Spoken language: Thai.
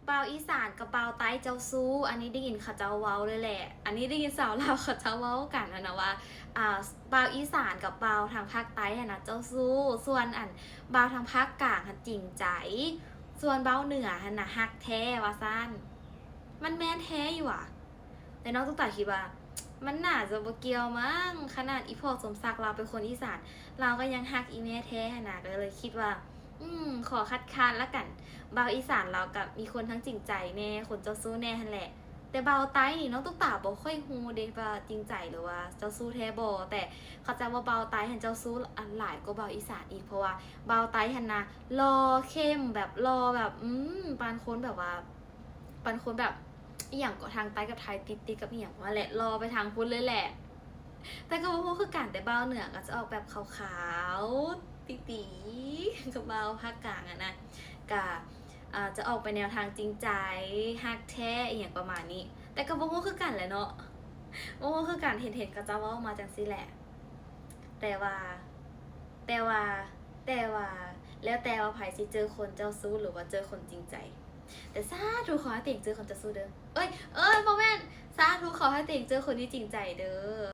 เบาอีสานกับเบาใต้เจ้าซู้อันนี้ได้ยินเขาเจ้าเว้าเลยแหละอันนี้ได้ยินสาวลาวเขาเจ้าเว้ากันนะว่าเบาอีสานกับเบาทางภาคใต้นะเจ้าซู้ส่วนเบาทางภาคกลางจริงใจส่วนเบาเหนือนะฮักแท้ว่าซั่นมันแม่นแท้อยู่อ่ะแต่น้องตุ๊กตาคิดว่ามันน่าจะบ่เกี่ยวมั้งขนาดอีพอสมศักดิ์เราเป็นคนอีสานเราก็ยังฮักอีแม่แท้นะก็เลยคิดว่าขอคัดค้านละกันเบาอีสานเรากับมีคนทั้งจริงใจแน่คนเจ้าสู้แน่ฮันแหละแต่เบาใต้นี่น้องตุ๊กตาบ่ค่อยฮู้เด้ว่าจริงใจหรือว่าเจ้าสู้แท้บ่แต่เขาจะว่าเบาใต้หันเจ้าสู้อันหลายกว่าเบาอีสานอีกเพราะว่าเบาใต้หันนะรอเข้มแบบรอแบบปานคนแบบว่าปานคนแบบอีหยังก็ทางใต้กับไทยติดกับอีหยังว่าแหละรอไปทางพุ้นเลยแหละ แต่ก็ว่าคือกันแต่เบาเหนือก็จะออกแบบขาวๆตีๆกับเบาภาคกลางอะนะกะจะออกไปแนวทางจริงใจฮักแท้อย่างประมาณนี้ แต่ก็บ่ฮู้คือกันแหละเนาะบ่ฮู้คือกันเห็นก็จะเว้ามาจังซี่แหละ แต่ว่าแต่ว่าแต่ว่าแล้วแต่ว่าไผสิเจอคนเจ้าชู้หรือว่าเจอคนจริงใจ แต่สาธุขอให้เต็งเจอคนเจ้าชู้เด้อเอ้ยบ่แม่นสาธุขอให้เต็งเจอคนที่จริงใจเด้อ